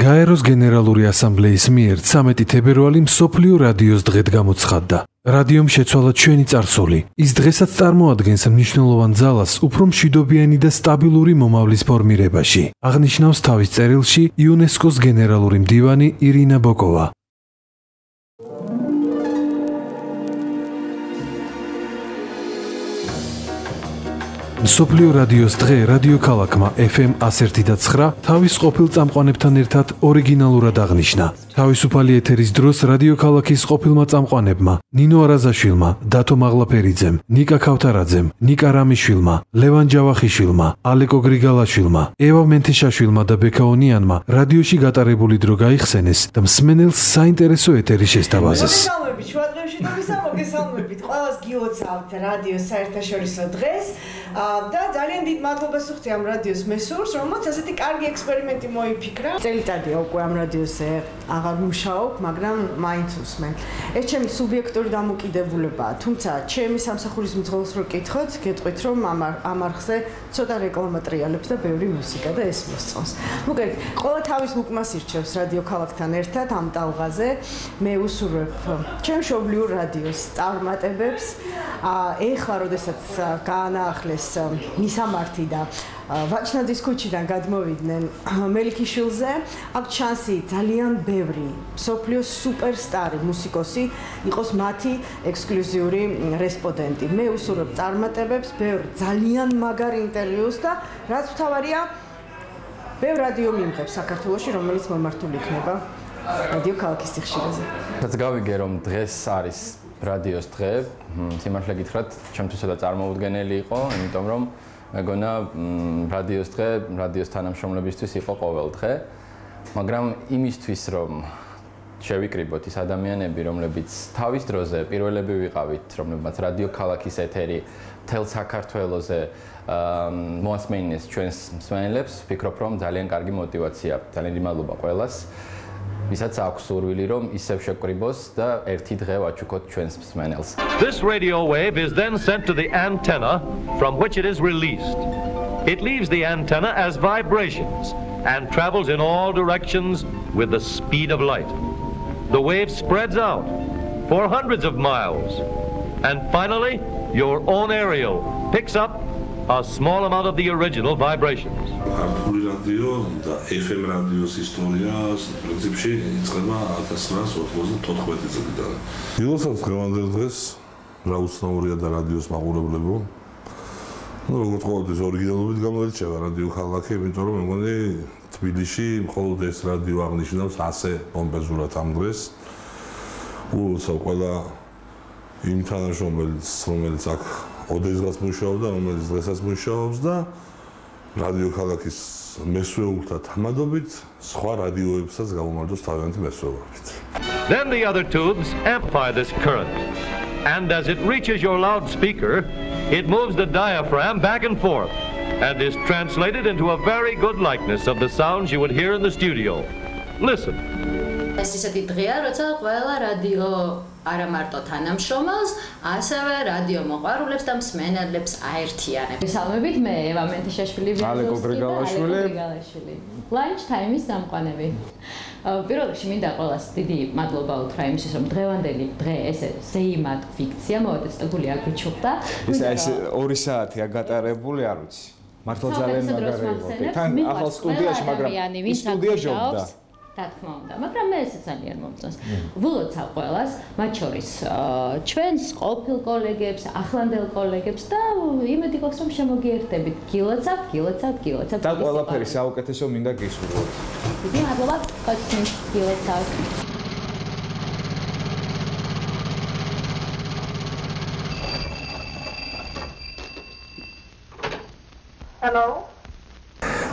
გაეროს გენერალური ასამბლეის მიერ 13 თებერვალი მსოფლიო რადიოს დღედ გამოცხადდა. რადიომ შეცვალა ჩვენი წარსული. ის დღესაც წარმოადგენს მნიშვნელოვან ძალას უფრო მშვიდობიანი და სტაბილური მომავლის ფორმირებაში. აღნიშნავს თავის წერილში იუნესკოს გენერალური მდივანი ირინა ბოკოვა. მსოფლიო რადიოს დღე რადიო ქალაქმა FM 101.9 თავის ყოფილ წამყვანებთან ერთად ორიგინალურად აღნიშნა. თავისუფალი ეთერის დროს რადიო ქალაქის ყოფილმა წამყვანებმა ნინო არაზაშვილმა, დათო მაღლაფერიძემ, ნიკა ქავთარაძემ, ნიკა რამიშვილმა, ლევან ჯავახიშვილმა, ალეკო გრიგალაშვილმა, ევა მენთეშაშვილმა და ბექაონიანმა რადიოში გატარებული დრო გაიხსენეს და მსმენელს საინტერესო ეთერი შესთავაზეს. მოგესალმებით, ყველას გილოცავთ რადიოს საერთაშორისო დღეს და ძალიან დიდ მადლობას ვუხდი ამ რადიოს მესურს, რომელსაც ასეთი კარგი ექსპერიმენტი მოიფიქრა. წელიწადია უკვე ამ რადიოზე აღარ მუშაობ, მაგრამ მაინც უსმენ. ეს ჩემი სუბიექტური დამოკიდებულებაა, თუმცა ჩემი სამსახურის მძღოლს რო კითხოთ, გეტყვით რომ ამ არხზე ცოტა რეკლამა ტრიალებს და ბევრი მუსიკა და ეს მოსწონს. მოგეთ, ყველა თავის უკმას ირჩევს რადიო ქალაქთან ერთად ამ ტალღაზე. მე უსურვებ ჩემ მშობლიურ რადიოს წარმატებებს. ეხლა როდესაც გაანაახლეს მისამართი და ვაჩნაძის ქუჩიდან გადმოვიდნენ მელიქიშვილზე, აქვს შანსი ძალიან ბევრი მსოფლიოს სუპერსტარი მუსიკოსი იყოს მათი ექსკლუზიური რესპონდენტი. მე უსურვებ წარმატებებს, ბევრ ძალიან მაგარ ინტერვიუს და რაც მთავარია, ბევრ რადიო მიიღებს საქართველოში, რომელიც მომართული იქნება რადიო ქალაქის სიხშირეზე. რაც გავიგე რომ დღეს არის რადიოს დღე, სიმართლე გითხრათ, ჩემთვისაც წარმოუდგენელი იყო, იმიტომ რომ მეგონა რადიოს დღე, რადიოს თანამშრომლებისთვის იყო ყოველ დღე, მაგრამ იმისთვის რომ შევიკრიბოთ ის ადამიანები, რომლებიც თავის დროზე პირველები ვიყავით, რომლებმაც რადიო ქალაქის ეთერი მთელ საქართველოზე მოასმენინეს ჩვენს მსმენელებს, ვფიქრობ რომ ძალიან კარგი мотиваცია, ძალიან მადლობა ყველას. ვისაც აქვს სურვილი რომ ისევ შევკრიბოს და ერთი დღე ვაჩუქოთ ჩვენს მსმენელს. This radio wave is then sent to the antenna from which it is released. It leaves the antenna as vibrations and travels in all directions with the speed of light. The wave spreads out for hundreds of miles and finally your own aerial picks up a small amount of the original vibrations. რადიო და FM რადიოს ისტორია პრინციპში იწყება 1994 წლიდან. ილოცავთ დღევანდელ დღეს, რა უცნაურია და რადიოს მაყურებლებო. როგორც ყოველთვის ორიგინალობით გამოირჩევა რადიო ქალაქი, იმიტომ რომ მეგონი თბილისში მხოლოდ ეს რადიო აღნიშნავს ასე პომპეზურად ამ დღეს. ულოცავ ყველა იმ თანამშრომელს, რომელიც აქ ოდესღაც მუშაობდა, რომელიც დღესაც მუშაობს და რადიო ქალაქის მესვეულთა თამადობით სხვა რადიოებსაც გამომართოს თავიანთი მესვეულობით. Then the other tubes amplify this current and as it reaches your loudspeaker it moves the diaphragm back and forth and is translated into a very good likeness of the sounds you would hear in the studio. Listen. ეს ისეთი დღეა, როცა ყველა რადიო არა მარტო თანამშრომელს, ასევე რადიო მოყვარულებს და მსმენელებს აერთიანებს. გესალმებით, მე ევა მენთეშაშვილი ვიაზოვსკი და ალეკო გრიგალაშვილი. Lunch time-ის დამყვანები. პირველ რიგში მინდა ყველას დიდი მადლობა უთხრა იმისთვის, რომ დღევანდელი დღე ესე ზეიმად ფიქცია, მოვაწესებული აგვიჩუქდა. ეს 2 საათია გატარებული, არ ვიცი. მართლა ძალიან მაგარი იყო. თან ახალ სტუდიაში, მაგრამ სტუდია ჯობდა. რა თქმა უნდა, მაგრამ მე ესე ძალიან მომწონს. ვილოცავ ყველას, მათ შორის ჩვენს ყოფილ კოლეგებს, ახლანდელ კოლეგებს და იმედი გვაქვს რომ შემოგიერთებით. გილოცავთ. და ყველაფერი საუკეთესო მინდა გისურვოთ. დიდი მადლობა, კაცმის გილოცავთ. Hello.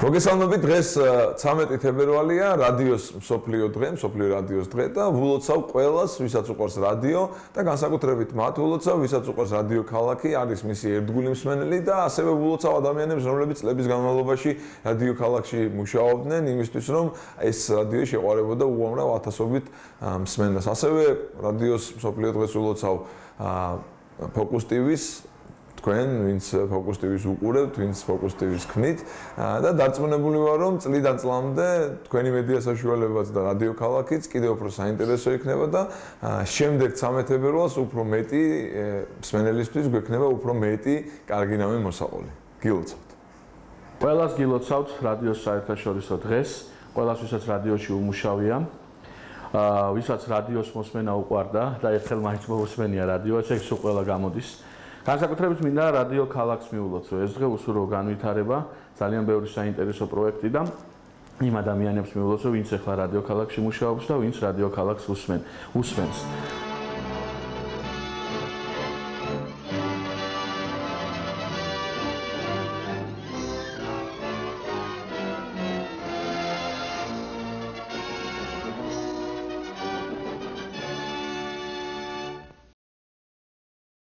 მოგესალმებით, დღეს 13 თებერვალია, რადიოს მსოფლიო დღე, მსოფლიო რადიოს დღე და ვილოცავ ყველას, ვისაც უყვარს რადიო და განსაკუთრებით მათ ვილოცავ, ვისაც უყვარს რადიო ქალაქი, არის მისი ერთგული მსმენელი და ასევე ვილოცავ ადამიანებს, რომლებიც წლების განმავლობაში რადიო ქალაქში მუშაობდნენ, იმისთვის რომ ეს რადიო შეყვარებოდა უამრავ ათასობით მსმენელს. ასევე რადიოს მსოფლიო დღეს ვილოცავ Focus TV-ს თქვენ, ვინც Focus TV-ს უყურებთ, ვინც Focus TV-ს ქმნით და დარწმუნებული ვარ, რომ წლიდან წლამდე თქვენი მედია საშუალებაც და რადიო ქალაქიც კიდევ უფრო საინტერესო იქნება და შემდეგ 13 თებერვალს უფრო მეტი მსმენელისთვის გვექნება უფრო მეტი კარგინამი მოსაყოლი. გილოცავთ. ყველას გილოცავთ რადიოს საერთაშორისო დღეს, ყველას ვისაც რადიოში უმუშავია. ვისაც რადიოს მოსმენა უყვარდა და ერთხელ მაინც მოусმენია რადიო, ესე ის ყველა გამოდის. განსაკუთრებით მინდა რადიო ქალაქს მიულოცო. ეს დღე უსურო განვითარება, ძალიან ბევრი საინტერესო პროექტი და იმ ადამიანებს მიულოცო, ვინც ახლა რადიო ქალაქში მუშაობს და ვინც რადიო ქალაქს უსმენს.